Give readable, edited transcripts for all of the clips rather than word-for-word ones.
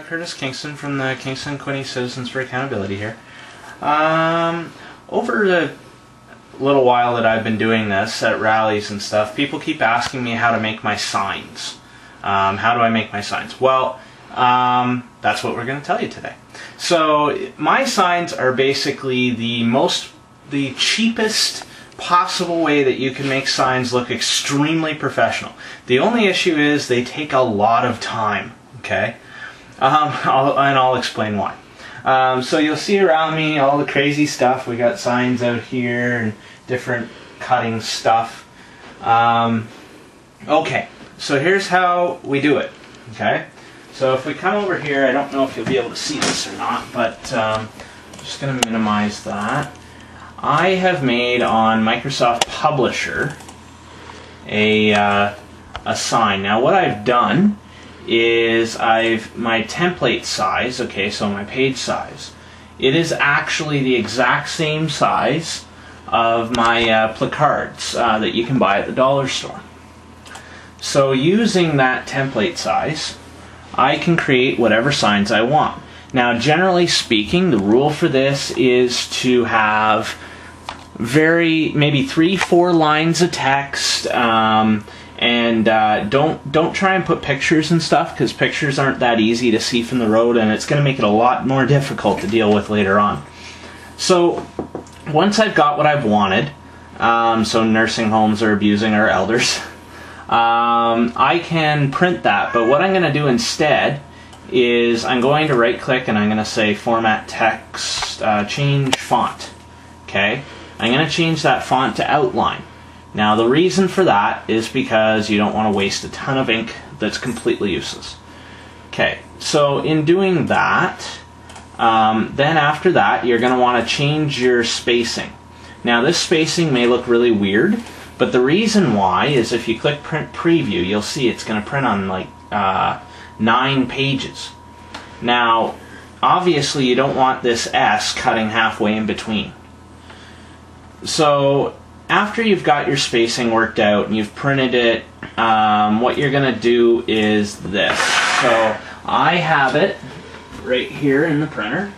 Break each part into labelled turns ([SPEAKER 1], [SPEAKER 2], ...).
[SPEAKER 1] Curtis Kingston from the Kingston Quinte Citizens for Accountability here. Over the little while that I've been doing this at rallies and stuff, people keep asking me how to make my signs. How do I make my signs? Well, that's what we're going to tell you today. So my signs are basically the cheapest possible way that you can make signs look extremely professional. The only issue is they take a lot of time, okay? I'll explain why. So you'll see around me all the crazy stuff. We got signs out here and different cutting stuff. Okay, so here's how we do it, okay? So if we come over here, I don't know if you'll be able to see this or not, but I'm just going to minimize that. I have made on Microsoft Publisher a sign. Now what I've done is my template size, okay, so my page size, it is actually the exact same size of my placards that you can buy at the dollar store. So using that template size, I can create whatever signs I want. Now generally speaking, the rule for this is to have maybe 3-4 lines of text, and don't try and put pictures and stuff, because pictures aren't that easy to see from the road, and it's going to make it a lot more difficult to deal with later on. So once I've got what I've wanted, so nursing homes are abusing our elders, I can print that. But what I'm going to do instead is I'm going to right click and I'm going to say format text, change font. Okay, I'm going to change that font to outline. Now the reason for that is because you don't want to waste a ton of ink that's completely useless. Okay, so in doing that, then after that you're going to want to change your spacing. Now this spacing may look really weird, but the reason why is if you click print preview, you'll see it's going to print on like 9 pages. Now obviously you don't want this S cutting halfway in between. So after you've got your spacing worked out and you've printed it, what you're going to do is this. So I have it right here in the printer.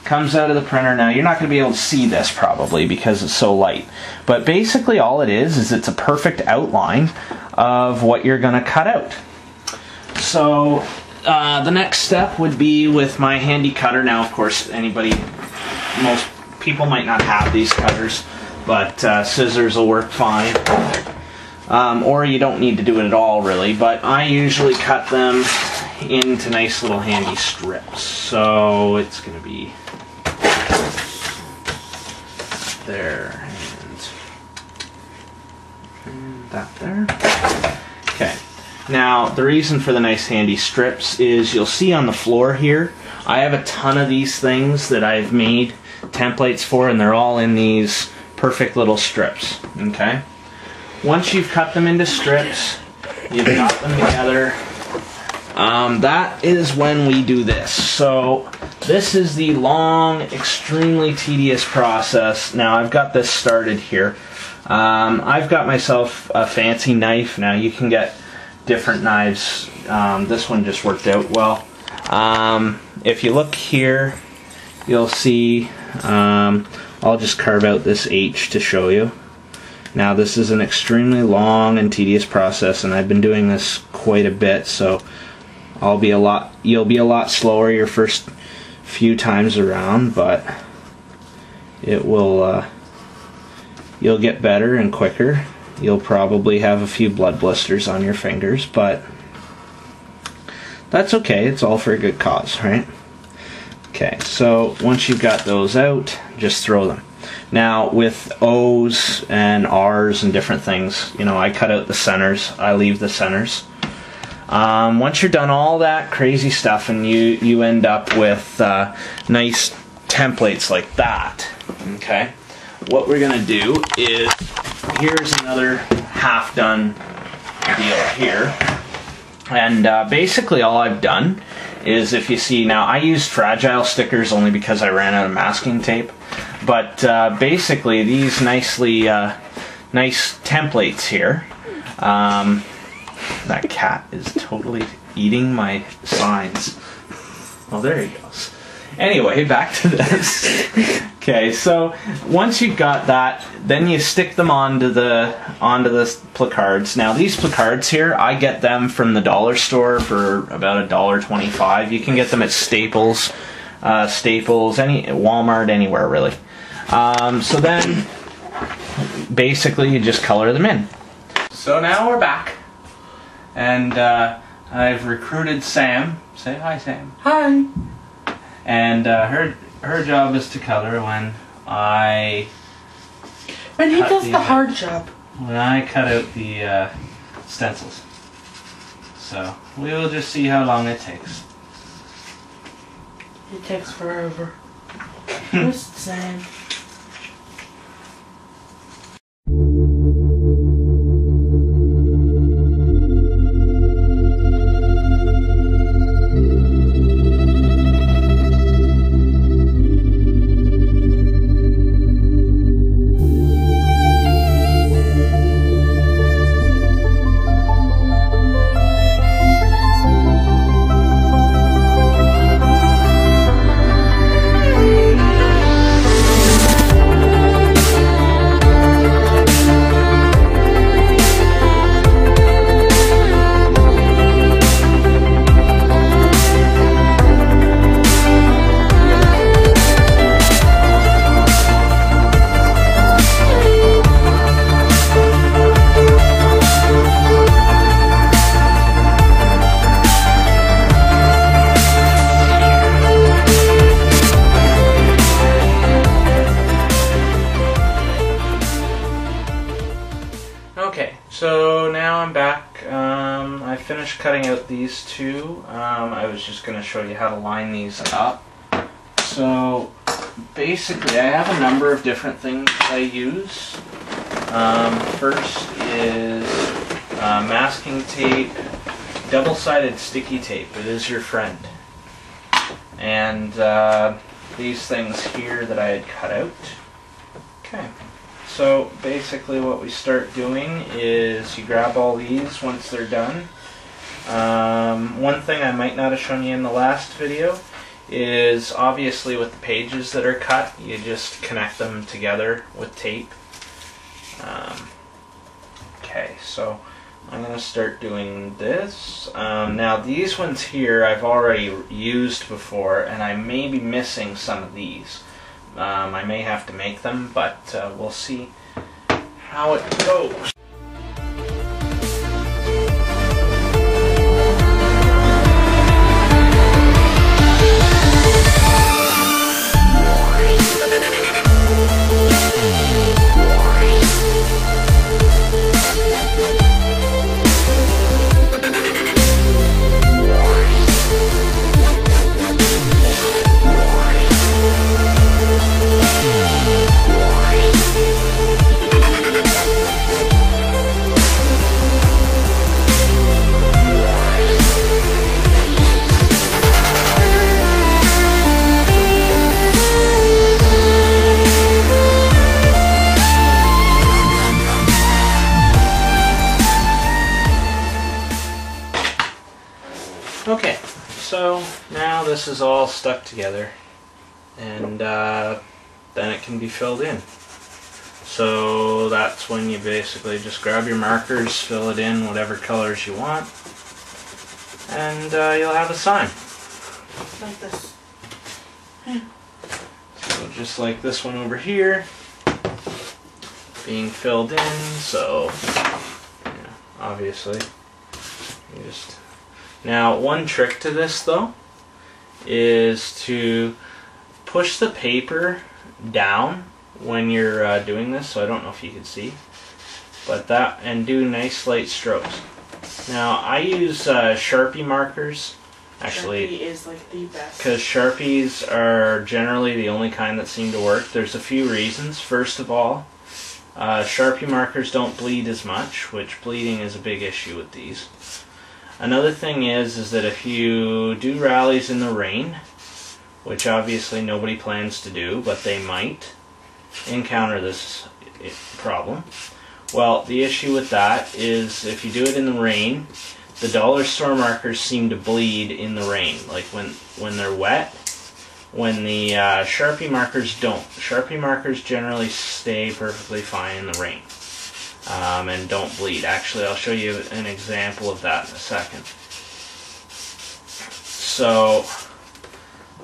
[SPEAKER 1] Comes out of the printer. Now you're not going to be able to see this probably because it's so light, but basically all it is it's a perfect outline of what you're going to cut out. So the next step would be with my handy cutter. Now of course most people might not have these cutters, but scissors will work fine, or you don't need to do it at all really, but I usually cut them into nice little handy strips. So it's going to be there and that there. Okay, now the reason for the nice handy strips is you'll see on the floor here I have a ton of these things that I've made templates for, and they're all in these perfect little strips. Okay, once you've cut them into strips, you've got them together, that is when we do this. So this is the long, extremely tedious process. Now I've got this started here. I've got myself a fancy knife. Now you can get different knives. This one just worked out well. If you look here, you'll see I'll just carve out this H to show you. Now this is an extremely long and tedious process, and I've been doing this quite a bit, so you'll be a lot slower your first few times around, but it will you'll get better and quicker. You'll probably have a few blood blisters on your fingers, but that's okay. It's all for a good cause, right? Okay, so once you've got those out, just throw them. Now with O's and R's and different things, you know, I cut out the centers. I leave the centers. Once you're done all that crazy stuff and you end up with nice templates like that, okay, what we're going to do is, here's another half done deal here. And basically all I've done is, if you see, now I used fragile stickers only because I ran out of masking tape, but basically these nice templates here, that cat is totally eating my signs. Oh, there he goes. Anyway, back to this. Okay, so once you've got that, then you stick them onto the placards. Now these placards here, I get them from the dollar store for about $1.25. You can get them at Staples, Walmart, anywhere really. So then, basically, you just color them in. So now we're back, and I've recruited Sam. Say hi, Sam.
[SPEAKER 2] Hi.
[SPEAKER 1] And her job is to color when I.
[SPEAKER 2] But he does the hard job.
[SPEAKER 1] When I cut out the stencils. So we will just see how long it takes.
[SPEAKER 2] It takes forever. Where's Sam?
[SPEAKER 1] Okay, so now I'm back. I finished cutting out these two. I was just going to show you how to line these up. So basically I have a number of different things I use. First is masking tape, double-sided sticky tape. It is your friend. And these things here that I had cut out. Okay. So basically what we start doing is you grab all these once they're done. One thing I might not have shown you in the last video is obviously with the pages that are cut, you just connect them together with tape. Okay, so I'm going to start doing this. Now these ones here I've already used before, and I may be missing some of these. I may have to make them, but we'll see how it goes. Okay, so now this is all stuck together, and then it can be filled in. So that's when you basically just grab your markers, fill it in whatever colors you want, and you'll have a sign.
[SPEAKER 2] Like this.
[SPEAKER 1] So just like this one over here, being filled in, so yeah, obviously you just... Now, one trick to this, though, is to push the paper down when you're doing this. So I don't know if you can see, but that, and do nice light strokes. Now, I use Sharpie markers. Actually,
[SPEAKER 2] Sharpie is like the best.
[SPEAKER 1] Because Sharpies are generally the only kind that seem to work. There's a few reasons. First of all, Sharpie markers don't bleed as much, which bleeding is a big issue with these. Another thing is that if you do rallies in the rain, which obviously nobody plans to do, but they might encounter this problem. Well, the issue with that is if you do it in the rain, the dollar store markers seem to bleed in the rain, like when they're wet. When the Sharpie markers don't. Sharpie markers generally stay perfectly fine in the rain and don't bleed. Actually, I'll show you an example of that in a second. So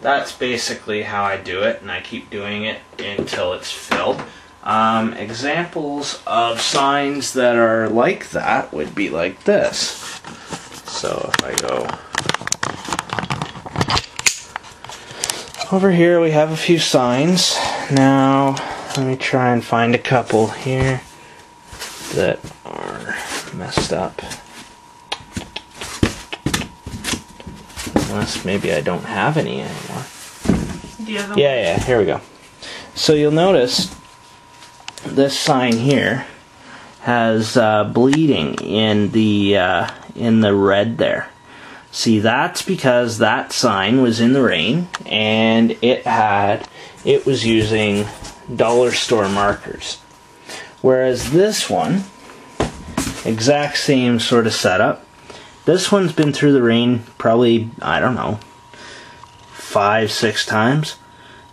[SPEAKER 1] that's basically how I do it, and I keep doing it until it's filled. Examples of signs that are like that would be like this. So if I go over here, we have a few signs. Now let me try and find a couple here that are messed up. Unless maybe I don't have any anymore. Yeah, here we go. So you'll notice this sign here has bleeding in the red there. See, that's because that sign was in the rain and it was using dollar store markers. Whereas this one, exact same sort of setup. This one's been through the rain probably, I don't know, 5-6 times.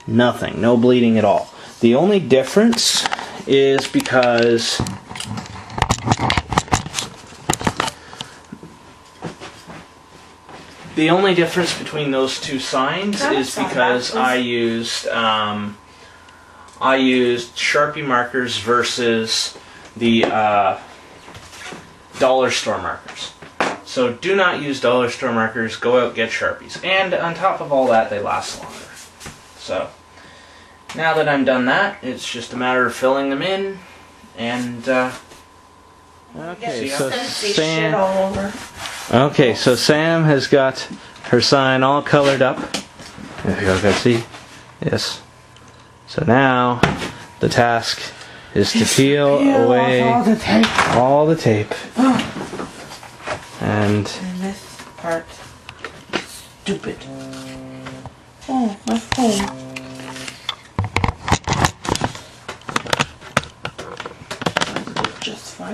[SPEAKER 1] Nothing, no bleeding at all. The only difference is because the only difference between those two signs is because I used Sharpie markers versus the dollar store markers. So do not use dollar store markers, go out, get Sharpies. And on top of all that, they last longer. So, now that I'm done that, it's just a matter of filling them in, and, okay, so Sam has got her sign all colored up. If you can see. Yes. So now, the task is to peel away all the tape. And
[SPEAKER 2] this part, stupid. Oh, my phone. Just fine.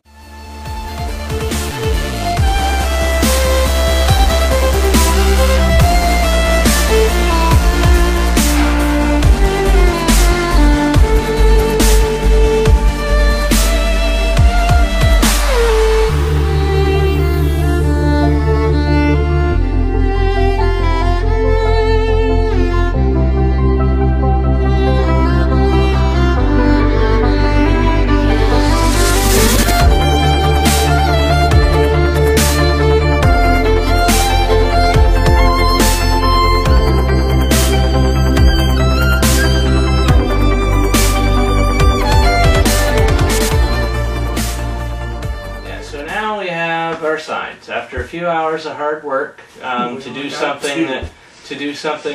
[SPEAKER 1] Signs. After a few hours of hard work to do something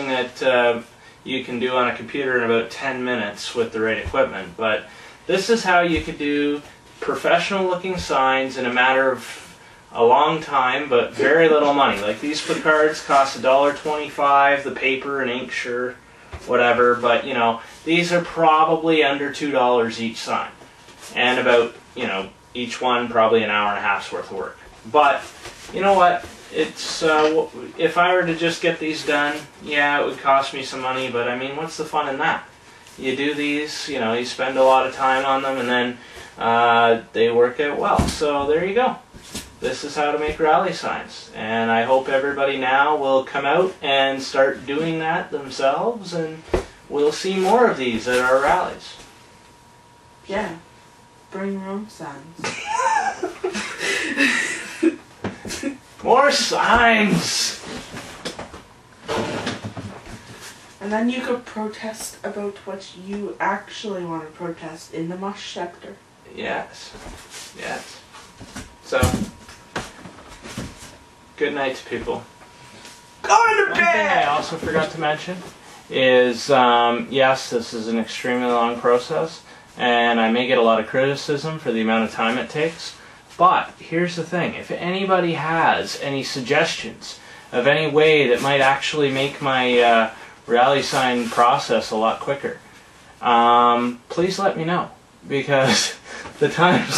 [SPEAKER 1] that you can do on a computer in about 10 minutes with the right equipment. But this is how you could do professional looking signs in a matter of a long time, but very little money. Like these placards cost $1.25, the paper and ink, sure, whatever, but you know, these are probably under $2 each sign, and about, you know, each one probably an hour and a half's worth of work. But you know what? It's if I were to just get these done, yeah, it would cost me some money. But I mean, what's the fun in that? You do these, you know, you spend a lot of time on them, and then they work out well. So there you go. This is how to make rally signs, and I hope everybody now will come out and start doing that themselves, and we'll see more of these at our rallies.
[SPEAKER 2] Yeah, bring your own signs.
[SPEAKER 1] More signs!
[SPEAKER 2] And then you could protest about what you actually want to protest in the mush sector.
[SPEAKER 1] Yes. Yes. So, good night to people.
[SPEAKER 2] Go to
[SPEAKER 1] bed! One thing I also forgot to mention is, yes, this is an extremely long process, and I may get a lot of criticism for the amount of time it takes. But here's the thing, if anybody has any suggestions of any way that might actually make my rally sign process a lot quicker, please let me know, because the time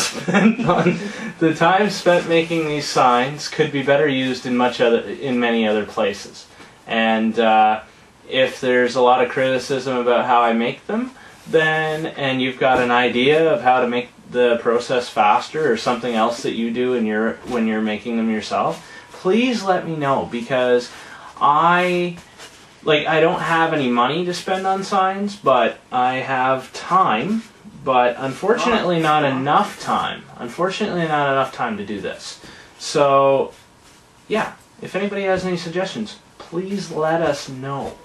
[SPEAKER 1] spent making these signs could be better used in many other places. And if there's a lot of criticism about how I make them, and you've got an idea of how to make the process faster or something else that you do when you're making them yourself, please let me know, because I don't have any money to spend on signs, but I have time, but unfortunately not enough time. Unfortunately not enough time to do this. So yeah, if anybody has any suggestions, please let us know,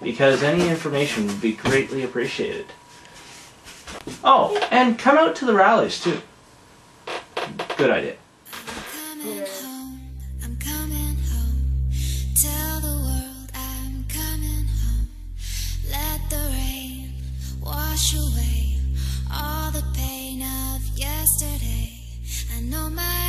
[SPEAKER 1] because any information would be greatly appreciated. Oh, and come out to the rallies too. Good idea.
[SPEAKER 3] I'm coming home. Tell the world I'm coming home. Let the rain wash away all the pain of yesterday. I know my